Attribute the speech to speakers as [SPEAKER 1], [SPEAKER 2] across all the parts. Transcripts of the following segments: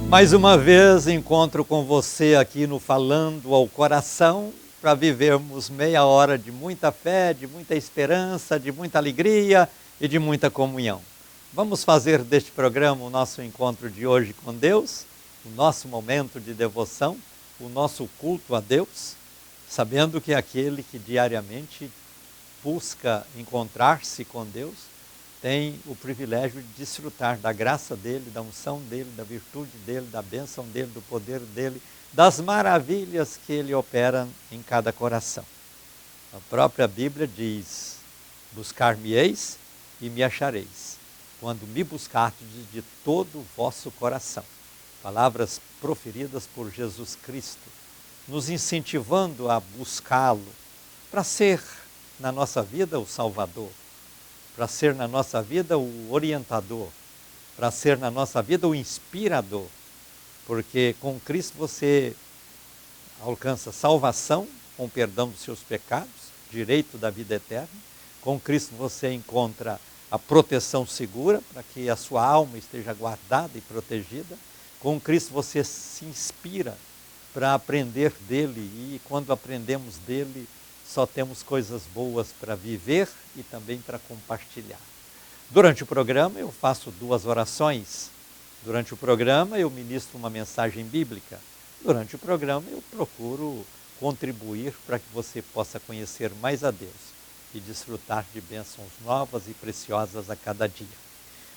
[SPEAKER 1] Mais uma vez encontro com você aqui no Falando ao Coração para vivermos meia hora de muita fé, de muita esperança, de muita alegria e de muita comunhão. Vamos fazer deste programa o nosso encontro de hoje com Deus, o nosso momento de devoção, o nosso culto a Deus, sabendo que aquele que diariamente busca encontrar-se com Deus tem o privilégio de desfrutar da graça dele, da unção dele, da virtude dele, da bênção dele, do poder dele, das maravilhas que ele opera em cada coração. A própria Bíblia diz: buscar-me-eis e me achareis, quando me buscardes de todo o vosso coração. Palavras proferidas por Jesus Cristo, nos incentivando a buscá-lo, para ser na nossa vida o Salvador, para ser na nossa vida o orientador, para ser na nossa vida o inspirador, porque com Cristo você alcança salvação, com perdão dos seus pecados, direito da vida eterna. Com Cristo você encontra a proteção segura para que a sua alma esteja guardada e protegida. Com Cristo você se inspira para aprender dele, e quando aprendemos dele, só temos coisas boas para viver e também para compartilhar. Durante o programa eu faço 2 orações. Durante o programa eu ministro uma mensagem bíblica. Durante o programa eu procuro contribuir para que você possa conhecer mais a Deus e desfrutar de bênçãos novas e preciosas a cada dia.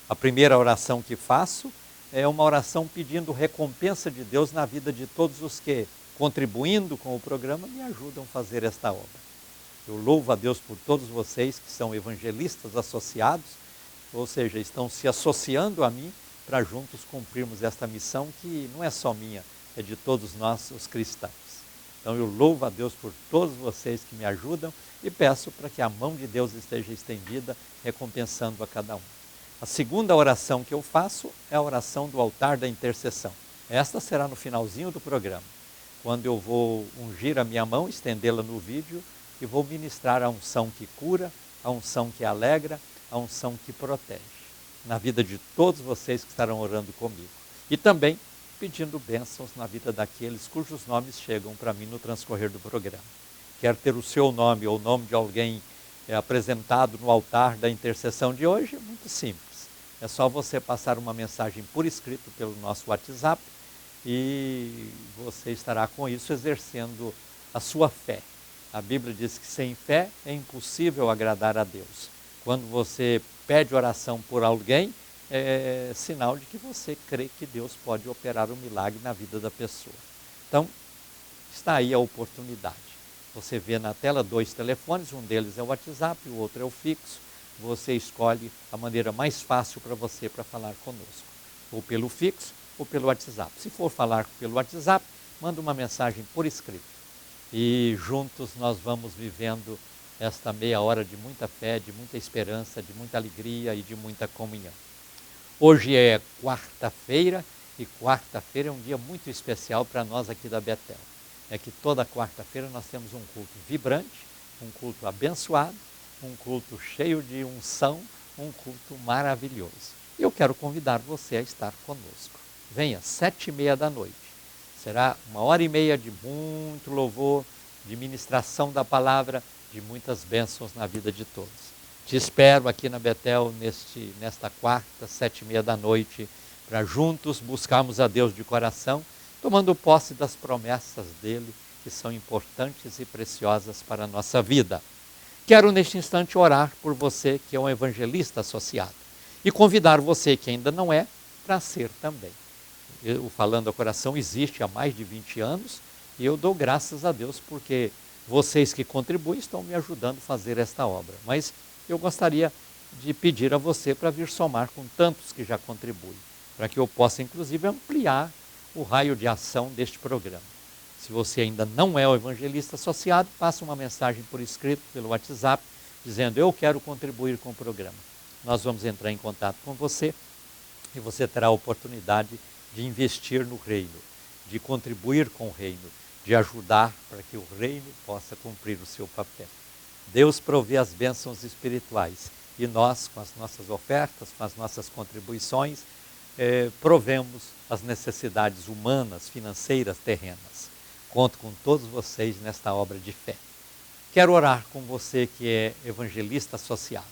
[SPEAKER 1] A primeira oração que faço é uma oração pedindo recompensa de Deus na vida de todos os que, contribuindo com o programa, me ajudam a fazer esta obra. Eu louvo a Deus por todos vocês que são evangelistas associados, ou seja, estão se associando a mim para juntos cumprirmos esta missão que não é só minha, é de todos nós os cristãos. Então eu louvo a Deus por todos vocês que me ajudam e peço para que a mão de Deus esteja estendida, recompensando a cada um. A segunda oração que eu faço é a oração do altar da intercessão. Esta será no finalzinho do programa, quando eu vou ungir a minha mão, estendê-la no vídeo e vou ministrar a unção que cura, a unção que alegra, a unção que protege, na vida de todos vocês que estarão orando comigo. E também pedindo bênçãos na vida daqueles cujos nomes chegam para mim no transcorrer do programa. Quer ter o seu nome ou o nome de alguém apresentado no altar da intercessão de hoje? É muito simples. É só você passar uma mensagem por escrito pelo nosso WhatsApp e você estará com isso exercendo a sua fé. A Bíblia diz que sem fé é impossível agradar a Deus. Quando você pede oração por alguém, é sinal de que você crê que Deus pode operar um milagre na vida da pessoa. Então, está aí a oportunidade. Você vê na tela 2 telefones, um deles é o WhatsApp, o outro é o fixo. Você escolhe a maneira mais fácil para você para falar conosco, ou pelo fixo ou pelo WhatsApp. Se for falar pelo WhatsApp, manda uma mensagem por escrito. E juntos nós vamos vivendo esta meia hora de muita fé, de muita esperança, de muita alegria e de muita comunhão. Hoje é quarta-feira e quarta-feira é um dia muito especial para nós aqui da Betel. É que toda quarta-feira nós temos um culto vibrante, um culto abençoado, um culto cheio de unção, um culto maravilhoso. E eu quero convidar você a estar conosco. Venha, 7h30 da noite. Será 1h30 de muito louvor, de ministração da palavra, de muitas bênçãos na vida de todos. Te espero aqui na Betel nesta quarta, 7h30 da noite, para juntos buscarmos a Deus de coração, tomando posse das promessas dele, que são importantes e preciosas para a nossa vida. Quero neste instante orar por você que é um evangelista associado e convidar você que ainda não é, para ser também. O Falando ao Coração existe há mais de 20 anos e eu dou graças a Deus porque vocês que contribuem estão me ajudando a fazer esta obra. Mas eu gostaria de pedir a você para vir somar com tantos que já contribuem, para que eu possa inclusive ampliar o raio de ação deste programa. Se você ainda não é o evangelista associado, passe uma mensagem por escrito pelo WhatsApp, dizendo: eu quero contribuir com o programa. Nós vamos entrar em contato com você e você terá a oportunidade de investir no reino, de contribuir com o reino, de ajudar para que o reino possa cumprir o seu papel. Deus provê as bênçãos espirituais e nós, com as nossas ofertas, com as nossas contribuições, provemos as necessidades humanas, financeiras, terrenas. Conto com todos vocês nesta obra de fé. Quero orar com você que é evangelista associado.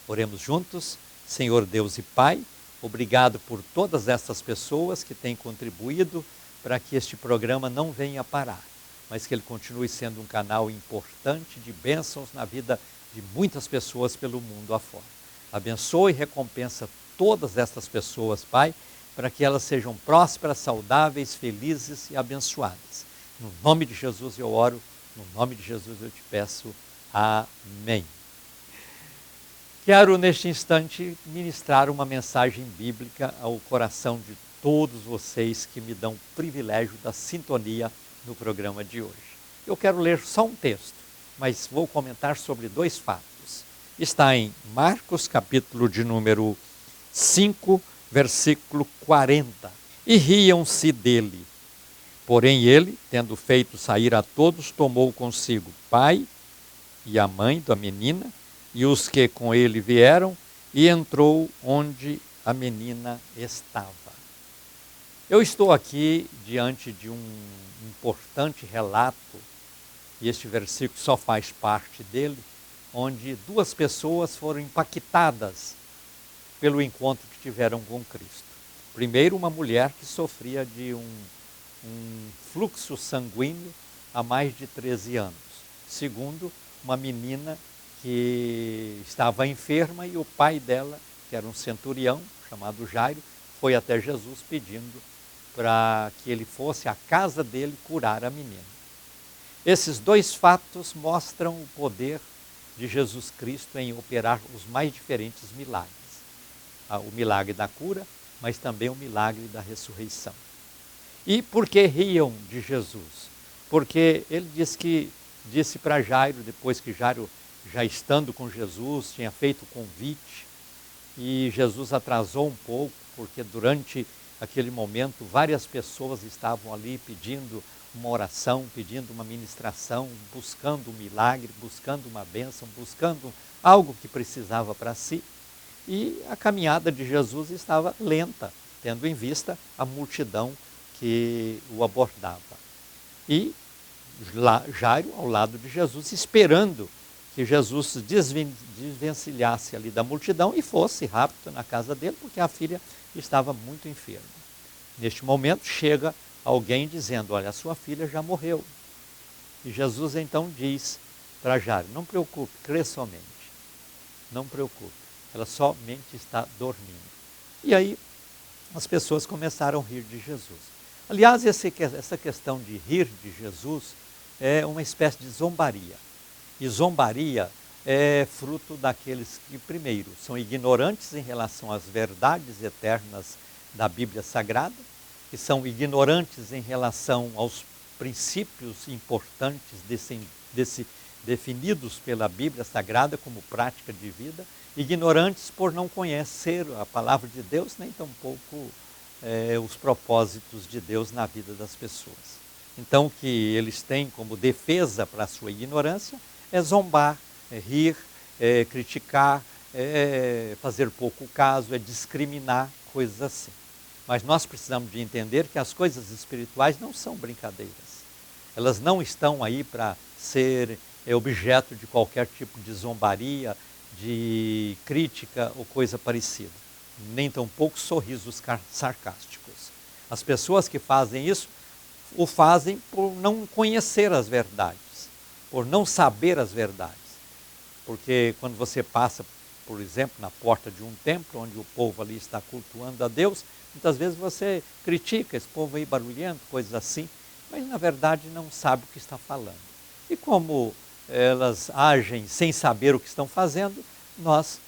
[SPEAKER 1] Oremos juntos. Senhor Deus e Pai, obrigado por todas essas pessoas que têm contribuído para que este programa não venha parar, mas que ele continue sendo um canal importante de bênçãos na vida de muitas pessoas pelo mundo afora. Abençoe e recompensa todas essas pessoas, Pai, para que elas sejam prósperas, saudáveis, felizes e abençoadas. No nome de Jesus eu oro, no nome de Jesus eu te peço. Amém. Quero, neste instante, ministrar uma mensagem bíblica ao coração de todos vocês que me dão o privilégio da sintonia no programa de hoje. Eu quero ler só um texto, mas vou comentar sobre 2 fatos. Está em Marcos, capítulo de número 5, versículo 40. E riam-se dele. Porém ele, tendo feito sair a todos, tomou consigo pai e a mãe da menina, e os que com ele vieram, e entrou onde a menina estava. Eu estou aqui diante de um importante relato, e este versículo só faz parte dele, onde 2 pessoas foram impactadas pelo encontro que tiveram com Cristo. Primeiro, uma mulher que sofria de um fluxo sanguíneo há mais de 13 anos. Segundo, uma menina que estava enferma e o pai dela, que era um centurião chamado Jairo, foi até Jesus pedindo para que ele fosse à casa dele curar a menina. Esses 2 fatos mostram o poder de Jesus Cristo em operar os mais diferentes milagres. O milagre da cura, mas também o milagre da ressurreição. E por que riam de Jesus? Porque ele disse para Jairo, depois que Jairo, já estando com Jesus, tinha feito o convite, e Jesus atrasou um pouco, porque durante aquele momento várias pessoas estavam ali pedindo uma oração, pedindo uma ministração, buscando um milagre, buscando uma bênção, buscando algo que precisava para si. E a caminhada de Jesus estava lenta, tendo em vista a multidão que o abordava. E Jairo ao lado de Jesus, esperando que Jesus se desvencilhasse ali da multidão e fosse rápido na casa dele, porque a filha estava muito enferma. Neste momento chega alguém dizendo, olha, a sua filha já morreu. E Jesus então diz para Jairo, não preocupe, crê somente. Não preocupe, ela somente está dormindo. E aí as pessoas começaram a rir de Jesus. Aliás, essa questão de rir de Jesus é uma espécie de zombaria. E zombaria é fruto daqueles que, primeiro, são ignorantes em relação às verdades eternas da Bíblia Sagrada, que são ignorantes em relação aos princípios importantes definidos pela Bíblia Sagrada como prática de vida, ignorantes por não conhecer a palavra de Deus, nem tampouco os propósitos de Deus na vida das pessoas. Então, o que eles têm como defesa para a sua ignorância é zombar, é rir, é criticar, é fazer pouco caso, é discriminar, coisas assim. Mas nós precisamos de entender que as coisas espirituais não são brincadeiras. Elas não estão aí para ser objeto de qualquer tipo de zombaria, de crítica ou coisa parecida. Nem tampouco sorrisos sarcásticos. As pessoas que fazem isso, o fazem por não conhecer as verdades, por não saber as verdades. Porque quando você passa, por exemplo, na porta de um templo, onde o povo ali está cultuando a Deus, muitas vezes você critica esse povo aí barulhento, coisas assim, mas na verdade não sabe o que está falando. E como elas agem sem saber o que estão fazendo, nós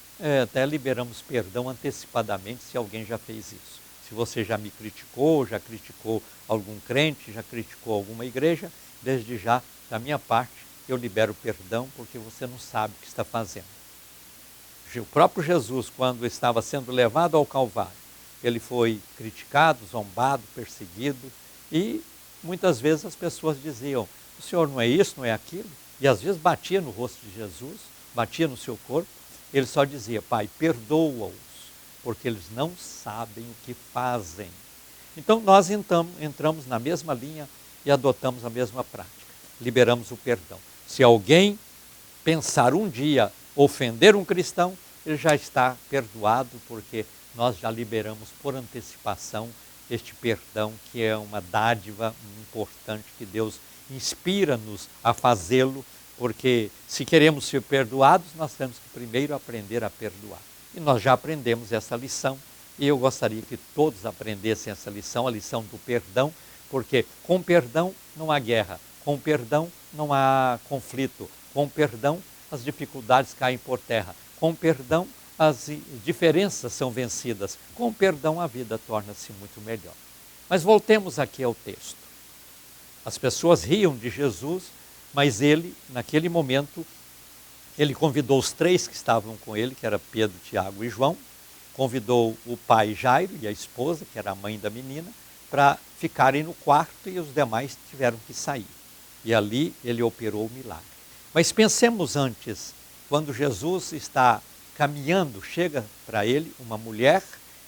[SPEAKER 1] até liberamos perdão antecipadamente se alguém já fez isso. Se você já me criticou, já criticou algum crente, já criticou alguma igreja, desde já, da minha parte, eu libero perdão porque você não sabe o que está fazendo. O próprio Jesus, quando estava sendo levado ao Calvário, ele foi criticado, zombado, perseguido, e muitas vezes as pessoas diziam, o senhor não é isso, não é aquilo? E às vezes batia no rosto de Jesus, batia no seu corpo, ele só dizia, Pai, perdoa-os, porque eles não sabem o que fazem. Então nós entramos na mesma linha e adotamos a mesma prática. Liberamos o perdão. Se alguém pensar um dia ofender um cristão, ele já está perdoado, porque nós já liberamos por antecipação este perdão, que é uma dádiva importante que Deus inspira-nos a fazê-lo, porque se queremos ser perdoados, nós temos que primeiro aprender a perdoar. E nós já aprendemos essa lição, e eu gostaria que todos aprendessem essa lição, a lição do perdão, porque com perdão não há guerra, com perdão não há conflito, com perdão as dificuldades caem por terra, com perdão as diferenças são vencidas, com perdão a vida torna-se muito melhor. Mas voltemos aqui ao texto. As pessoas riam de Jesus, mas ele, naquele momento, ele convidou os 3 que estavam com ele, que era Pedro, Tiago e João, convidou o pai Jairo e a esposa, que era a mãe da menina, para ficarem no quarto, e os demais tiveram que sair. E ali ele operou o milagre. Mas pensemos antes, quando Jesus está caminhando, chega para ele uma mulher,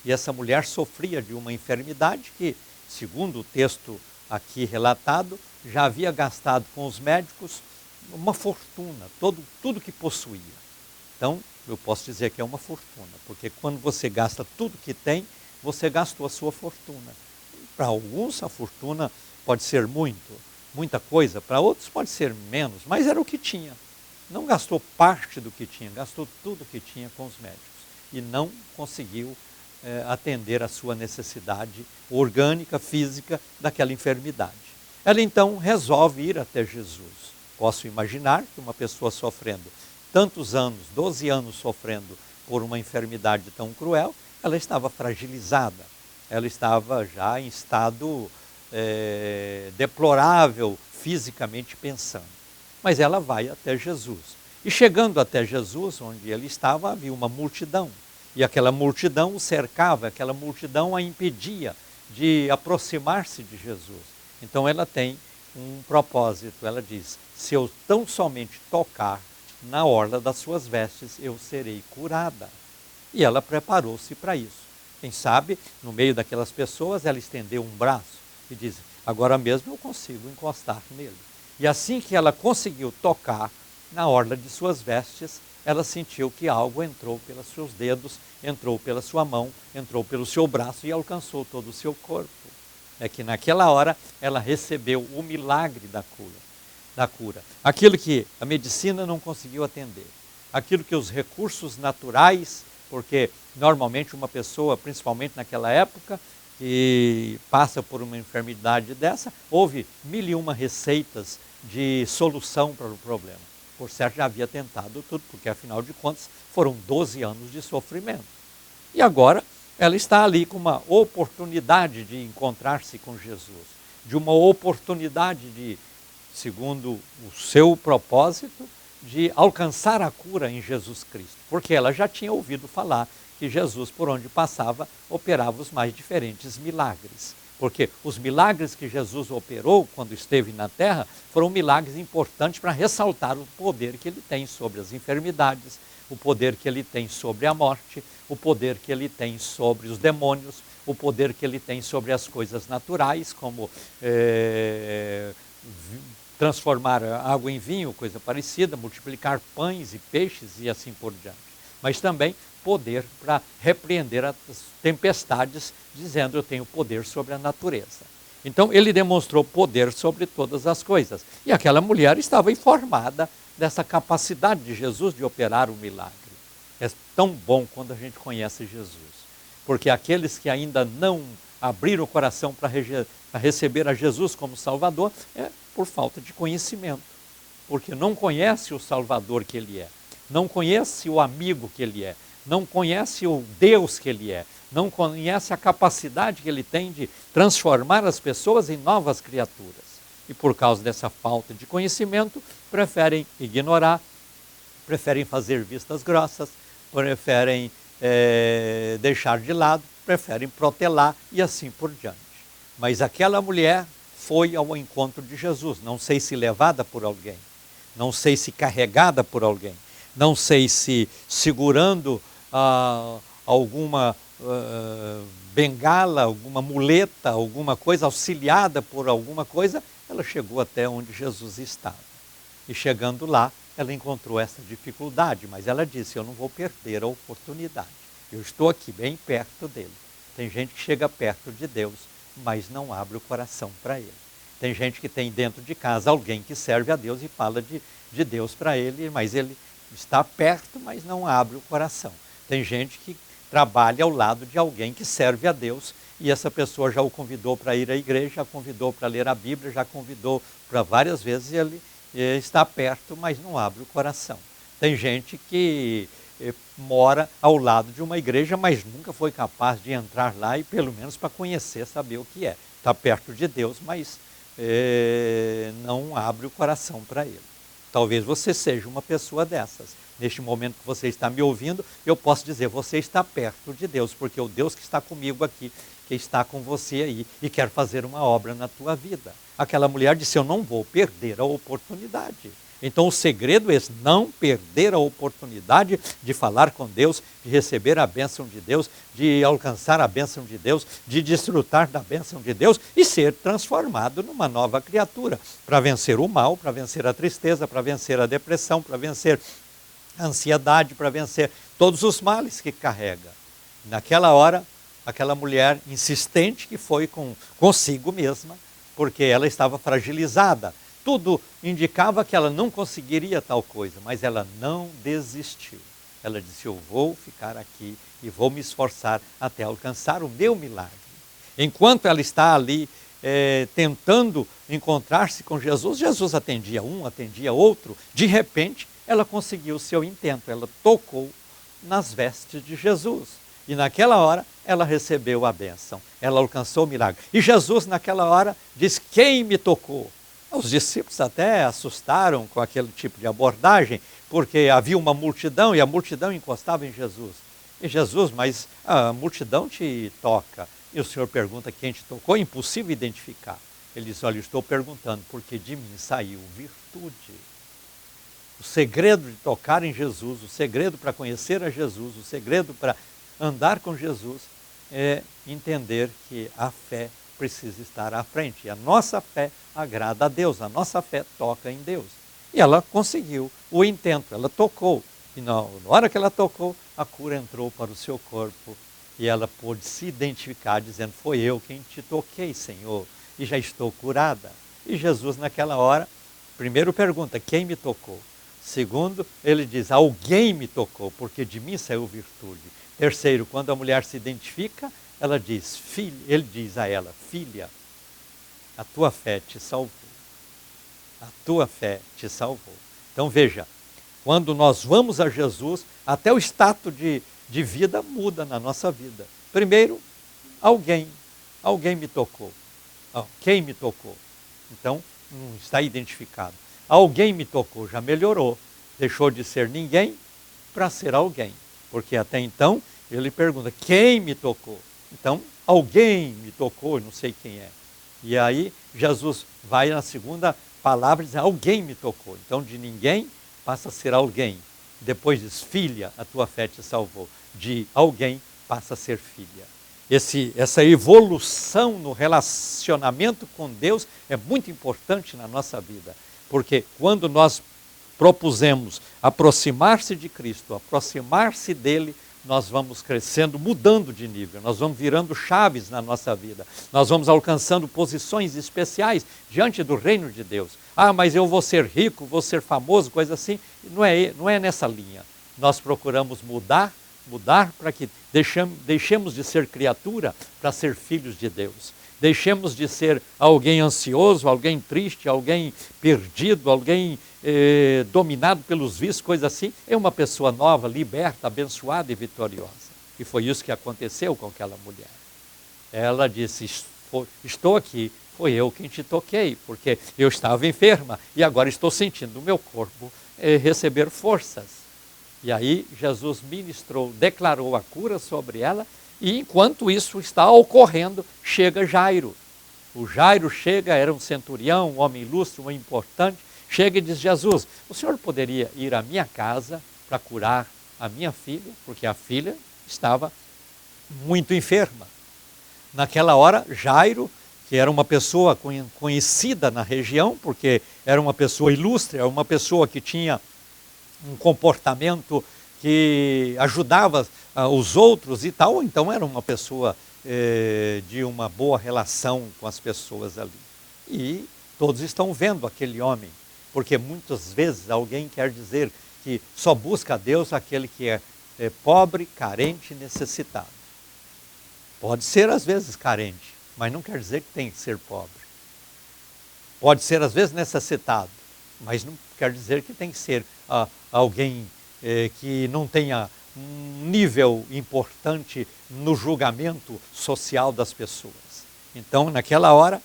[SPEAKER 1] e essa mulher sofria de uma enfermidade que, segundo o texto aqui relatado, já havia gastado com os médicos uma fortuna, tudo que possuía. Então, eu posso dizer que é uma fortuna, porque quando você gasta tudo que tem, você gastou a sua fortuna. Para alguns a fortuna pode ser muita coisa, para outros pode ser menos, mas era o que tinha. Não gastou parte do que tinha, gastou tudo que tinha com os médicos e não conseguiu atender a sua necessidade orgânica, física daquela enfermidade. Ela então resolve ir até Jesus. Posso imaginar que uma pessoa sofrendo tantos anos, 12 anos sofrendo por uma enfermidade tão cruel, ela estava fragilizada, ela estava já em estado deplorável fisicamente pensando. Mas ela vai até Jesus. E chegando até Jesus, onde ele estava, havia uma multidão. E aquela multidão o cercava, aquela multidão a impedia de aproximar-se de Jesus. Então ela tem um propósito, ela diz: se eu tão somente tocar na orla das suas vestes, eu serei curada. E ela preparou-se para isso. Quem sabe, no meio daquelas pessoas, ela estendeu um braço e disse: agora mesmo eu consigo encostar nele. E assim que ela conseguiu tocar na orla de suas vestes, ela sentiu que algo entrou pelos seus dedos, entrou pela sua mão, entrou pelo seu braço e alcançou todo o seu corpo. É que naquela hora ela recebeu o milagre da cura. Aquilo que a medicina não conseguiu atender. Aquilo que os recursos naturais, porque normalmente uma pessoa, principalmente naquela época, que passa por uma enfermidade dessa, houve 1001 receitas de solução para o problema. Por certo, já havia tentado tudo, porque afinal de contas foram 12 anos de sofrimento. E agora ela está ali com uma oportunidade de encontrar-se com Jesus, de uma oportunidade de, segundo o seu propósito, de alcançar a cura em Jesus Cristo, porque ela já tinha ouvido falar que Jesus, por onde passava, operava os mais diferentes milagres. Porque os milagres que Jesus operou quando esteve na terra foram milagres importantes para ressaltar o poder que ele tem sobre as enfermidades, o poder que ele tem sobre a morte, o poder que ele tem sobre os demônios, o poder que ele tem sobre as coisas naturais, como transformar água em vinho, coisa parecida, multiplicar pães e peixes e assim por diante. Mas também poder para repreender as tempestades, dizendo: eu tenho poder sobre a natureza. Então ele demonstrou poder sobre todas as coisas. E aquela mulher estava informada dessa capacidade de Jesus de operar o milagre. É tão bom quando a gente conhece Jesus, porque aqueles que ainda não abriram o coração para receber a Jesus como Salvador, é por falta de conhecimento, porque não conhece o Salvador que ele é, não conhece o amigo que ele é, não conhece o Deus que ele é, não conhece a capacidade que ele tem de transformar as pessoas em novas criaturas. E por causa dessa falta de conhecimento, preferem ignorar, preferem fazer vistas grossas, preferem deixar de lado, preferem protelar e assim por diante. Mas aquela mulher foi ao encontro de Jesus, não sei se levada por alguém, não sei se carregada por alguém, não sei se segurando alguma bengala, alguma muleta, alguma coisa, auxiliada por alguma coisa, ela chegou até onde Jesus estava. E chegando lá, ela encontrou essa dificuldade, mas ela disse, eu não vou perder a oportunidade. Eu estou aqui bem perto dele. Tem gente que chega perto de Deus, mas não abre o coração para ele. Tem gente que tem dentro de casa alguém que serve a Deus e fala de Deus para ele, mas ele está perto, mas não abre o coração. Tem gente que trabalha ao lado de alguém que serve a Deus e essa pessoa já o convidou para ir à igreja, já convidou para ler a Bíblia, já convidou para várias vezes e ele está perto, mas não abre o coração. Tem gente que mora ao lado de uma igreja, mas nunca foi capaz de entrar lá e pelo menos para conhecer, saber o que é. Está perto de Deus, mas não abre o coração para ele. Talvez você seja uma pessoa dessas. Neste momento que você está me ouvindo, eu posso dizer, você está perto de Deus, porque o Deus que está comigo aqui, que está com você aí e quer fazer uma obra na tua vida. Aquela mulher disse, eu não vou perder a oportunidade. Então o segredo é não perder a oportunidade de falar com Deus, de receber a bênção de Deus, de alcançar a bênção de Deus, de desfrutar da bênção de Deus e ser transformado numa nova criatura, para vencer o mal, para vencer a tristeza, para vencer a depressão, para vencer a ansiedade, para vencer todos os males que carrega. Naquela hora, aquela mulher insistente que foi consigo mesma, porque ela estava fragilizada. Tudo indicava que ela não conseguiria tal coisa, mas ela não desistiu. Ela disse, eu vou ficar aqui e vou me esforçar até alcançar o meu milagre. Enquanto ela está ali tentando encontrar-se com Jesus, Jesus atendia um, atendia outro. De repente, ela conseguiu o seu intento, ela tocou nas vestes de Jesus. E naquela hora, ela recebeu a bênção, ela alcançou o milagre. E Jesus, naquela hora, diz, quem me tocou? Os discípulos até assustaram com aquele tipo de abordagem, porque havia uma multidão e a multidão encostava em Jesus. E Jesus, mas a multidão te toca. E o Senhor pergunta quem te tocou, é impossível identificar. Ele diz, olha, eu estou perguntando, porque de mim saiu virtude. O segredo de tocar em Jesus, o segredo para conhecer a Jesus, o segredo para andar com Jesus é entender que a fé precisa estar à frente. E a nossa fé agrada a Deus, a nossa fé toca em Deus. E ela conseguiu o intento, ela tocou. E na hora que ela tocou, a cura entrou para o seu corpo. E ela pôde se identificar, dizendo, foi eu quem te toquei, Senhor, e já estou curada. E Jesus, naquela hora, primeiro pergunta, quem me tocou? Segundo, ele diz, alguém me tocou, porque de mim saiu virtude. Terceiro, quando a mulher se identifica, ela diz, filha, ele diz a ela, filha, a tua fé te salvou. A tua fé te salvou. Então veja, quando nós vamos a Jesus, até o status de vida muda na nossa vida. Primeiro, alguém me tocou. Quem me tocou? Então, não está identificado. Alguém me tocou, já melhorou. Deixou de ser ninguém para ser alguém. Porque até então, ele pergunta, quem me tocou? Então, alguém me tocou, não sei quem é. E aí, Jesus vai na segunda palavra e diz, alguém me tocou. Então, de ninguém passa a ser alguém. Depois diz, filha, a tua fé te salvou. De alguém passa a ser filha. Essa evolução no relacionamento com Deus é muito importante na nossa vida. Porque quando nós propusemos aproximar-se de Cristo, aproximar-se dele, nós vamos crescendo, mudando de nível, nós vamos virando chaves na nossa vida, nós vamos alcançando posições especiais diante do reino de Deus. Ah, mas eu vou ser rico, vou ser famoso, coisa assim. Não é nessa linha. Nós procuramos mudar para que deixemos de ser criatura para ser filhos de Deus. Deixemos de ser alguém ansioso, alguém triste, alguém perdido, alguém dominado pelos vícios, coisa assim. É uma pessoa nova, liberta, abençoada e vitoriosa. E foi isso que aconteceu com aquela mulher. Ela disse, estou aqui, foi eu quem te toquei, porque eu estava enferma e agora estou sentindo o meu corpo receber forças. E aí Jesus ministrou, declarou a cura sobre ela. E enquanto isso está ocorrendo, chega Jairo. O Jairo chega, era um centurião, um homem ilustre, um homem importante. Chega e diz, Jesus, o senhor poderia ir à minha casa para curar a minha filha? Porque a filha estava muito enferma. naquela hora, Jairo, que era uma pessoa conhecida na região, porque era uma pessoa ilustre, era uma pessoa que tinha um comportamento que ajudava os outros e tal, então era uma pessoa de uma boa relação com as pessoas ali. E todos estão vendo aquele homem, porque muitas vezes alguém quer dizer que só busca a Deus aquele que é pobre, carente e necessitado. Pode ser às vezes carente, mas não quer dizer que tem que ser pobre. Pode ser às vezes necessitado, mas não quer dizer que tem que ser alguém que não tenha um nível importante no julgamento social das pessoas. Então, naquela hora,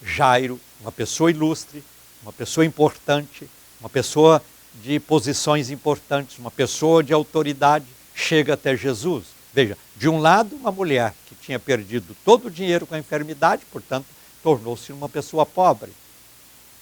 [SPEAKER 1] Jairo, uma pessoa ilustre, uma pessoa importante, uma pessoa de posições importantes, uma pessoa de autoridade, chega até Jesus. Veja, de um lado, uma mulher que tinha perdido todo o dinheiro com a enfermidade, portanto, tornou-se uma pessoa pobre.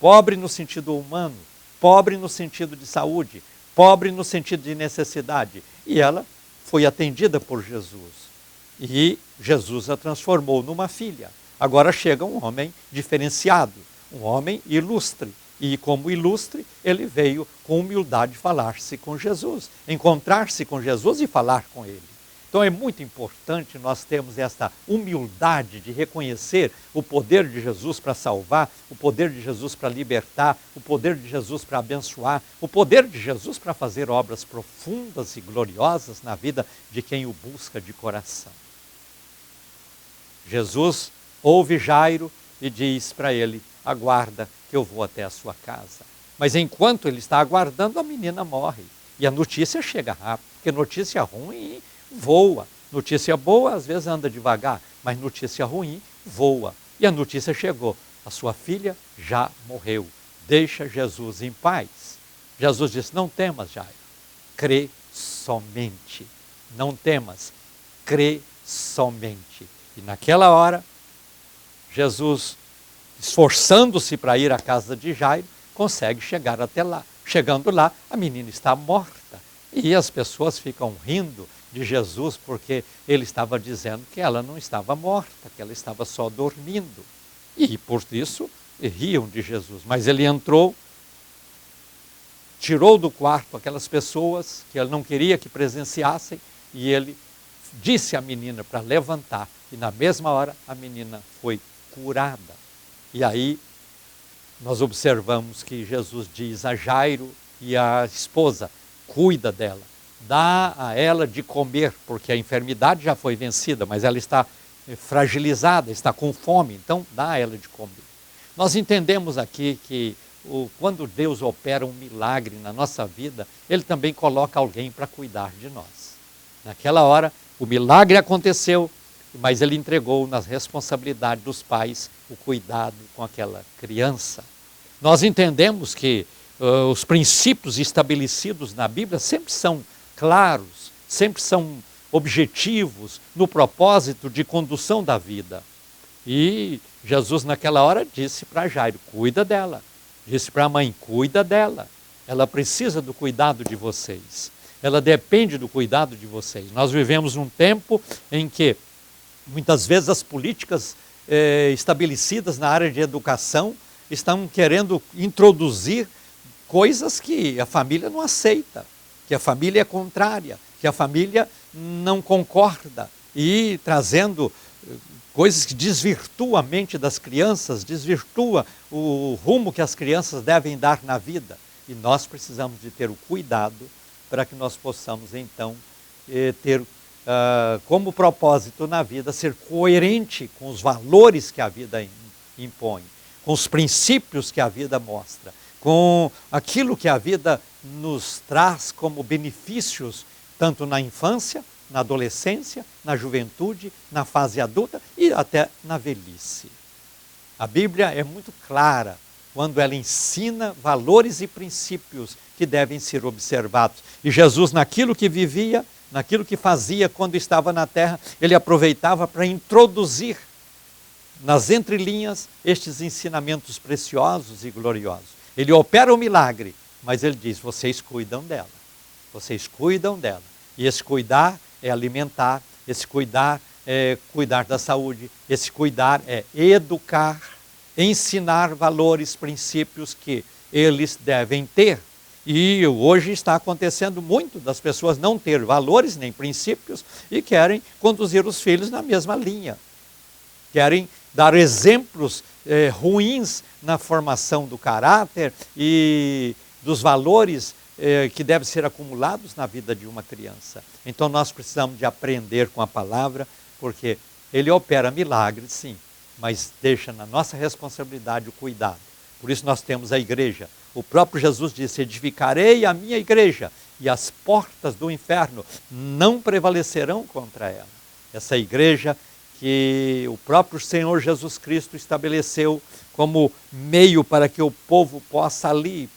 [SPEAKER 1] Pobre no sentido humano, pobre no sentido de saúde, pobre no sentido de necessidade. E ela foi atendida por Jesus. E Jesus a transformou numa filha. Agora chega um homem diferenciado, um homem ilustre. E como ilustre, ele veio com humildade falar-se com Jesus, encontrar-se com Jesus e falar com ele. Então é muito importante nós termos essa humildade de reconhecer o poder de Jesus para salvar, o poder de Jesus para libertar, o poder de Jesus para abençoar, o poder de Jesus para fazer obras profundas e gloriosas na vida de quem o busca de coração. Jesus ouve Jairo e diz para ele: aguarda que eu vou até a sua casa. Mas enquanto ele está aguardando, a menina morre. E a notícia chega rápido, porque notícia ruim voa. Notícia boa às vezes anda devagar, mas notícia ruim voa. E a notícia chegou: a sua filha já morreu. Deixa Jesus em paz. Jesus disse: não temas, Jairo, crê somente. Não temas, crê somente. E naquela hora, Jesus, esforçando-se para ir à casa de Jairo, consegue chegar até lá. Chegando lá, a menina está morta. E as pessoas ficam rindo de Jesus porque ele estava dizendo que ela não estava morta, que ela estava só dormindo. E por isso riam de Jesus. Mas ele entrou, tirou do quarto aquelas pessoas que ele não queria que presenciassem e ele disse à menina para levantar. E na mesma hora a menina foi curada. E aí nós observamos que Jesus diz a Jairo e à esposa: cuida dela, dá a ela de comer, porque a enfermidade já foi vencida, mas ela está fragilizada, está com fome, então dá a ela de comer. Nós entendemos aqui que quando Deus opera um milagre na nossa vida, Ele também coloca alguém para cuidar de nós. Naquela hora, o milagre aconteceu, mas Ele entregou nas responsabilidades dos pais o cuidado com aquela criança. Nós entendemos que os princípios estabelecidos na Bíblia sempre são claros, sempre são objetivos no propósito de condução da vida. E Jesus naquela hora disse para Jairo: cuida dela. Disse para a mãe: cuida dela. Ela precisa do cuidado de vocês. Ela depende do cuidado de vocês. Nós vivemos um tempo em que muitas vezes as políticas estabelecidas na área de educação estão querendo introduzir coisas que a família não aceita, que a família é contrária, que a família não concorda, e trazendo coisas que desvirtuam a mente das crianças, desvirtua o rumo que as crianças devem dar na vida. E nós precisamos de ter o cuidado para que nós possamos então ter como propósito na vida ser coerente com os valores que a vida impõe, com os princípios que a vida mostra, com aquilo que a vida nos traz como benefícios, tanto na infância, na adolescência, na juventude, na fase adulta e até na velhice. A Bíblia é muito clara quando ela ensina valores e princípios que devem ser observados. E Jesus, naquilo que vivia, naquilo que fazia quando estava na terra, ele aproveitava para introduzir nas entrelinhas estes ensinamentos preciosos e gloriosos. Ele opera o milagre, mas ele diz: vocês cuidam dela. Vocês cuidam dela. E esse cuidar é alimentar, esse cuidar cuidar da saúde. Esse cuidar é educar, ensinar valores, princípios que eles devem ter. E hoje está acontecendo muito das pessoas não ter valores nem princípios e querem conduzir os filhos na mesma linha. Querem dar exemplos ruins na formação do caráter e dos valores que devem ser acumulados na vida de uma criança. Então nós precisamos de aprender com a palavra, porque ele opera milagres, sim, mas deixa na nossa responsabilidade o cuidado. Por isso nós temos a igreja. O próprio Jesus disse: edificarei a minha igreja e as portas do inferno não prevalecerão contra ela. Essa igreja que o próprio Senhor Jesus Cristo estabeleceu como meio para que o povo possa ali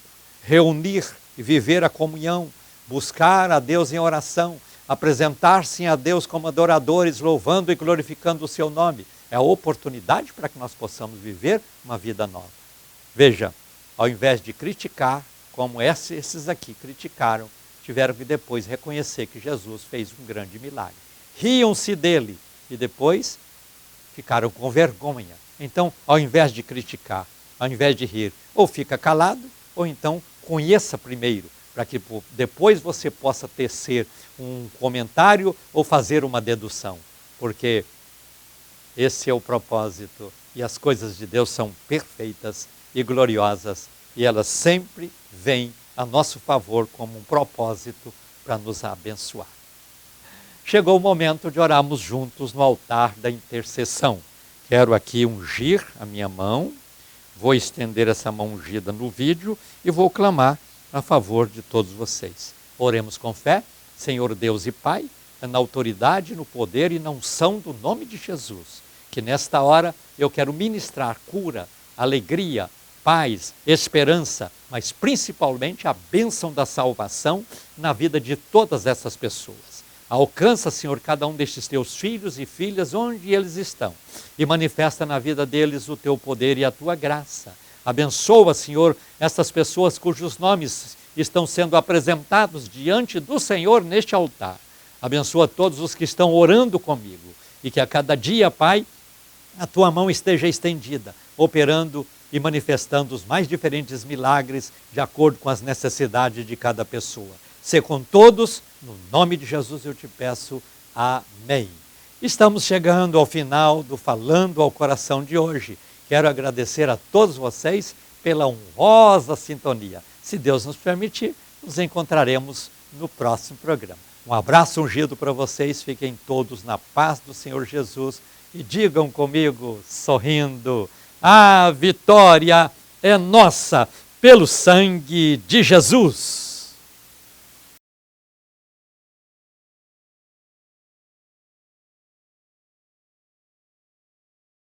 [SPEAKER 1] reunir e viver a comunhão, buscar a Deus em oração, apresentar-se a Deus como adoradores, louvando e glorificando o seu nome. É a oportunidade para que nós possamos viver uma vida nova. Veja, ao invés de criticar, como esses aqui criticaram, tiveram que depois reconhecer que Jesus fez um grande milagre. Riam-se dele e depois ficaram com vergonha. Então, ao invés de criticar, ao invés de rir, ou fica calado, ou então conheça primeiro, para que depois você possa tecer um comentário ou fazer uma dedução. Porque esse é o propósito, e as coisas de Deus são perfeitas e gloriosas, e elas sempre vêm a nosso favor como um propósito para nos abençoar. Chegou o momento de orarmos juntos no altar da intercessão. Quero aqui ungir a minha mão, vou estender essa mão ungida no vídeo e vou clamar a favor de todos vocês. Oremos com fé. Senhor Deus e Pai, na autoridade, no poder e na unção do nome de Jesus, que nesta hora eu quero ministrar cura, alegria, paz, esperança, mas principalmente a bênção da salvação na vida de todas essas pessoas. Alcança, Senhor, cada um destes teus filhos e filhas onde eles estão e manifesta na vida deles o teu poder e a tua graça. Abençoa, Senhor, essas pessoas cujos nomes estão sendo apresentados diante do Senhor neste altar. Abençoa todos os que estão orando comigo e que a cada dia, Pai, a tua mão esteja estendida, operando e manifestando os mais diferentes milagres de acordo com as necessidades de cada pessoa. Sê com todos, no nome de Jesus eu te peço, amém. Estamos chegando ao final do Falando ao Coração de hoje. Quero agradecer a todos vocês pela honrosa sintonia. Se Deus nos permitir, nos encontraremos no próximo programa. Um abraço ungido para vocês, fiquem todos na paz do Senhor Jesus e digam comigo, sorrindo: a vitória é nossa pelo sangue de Jesus.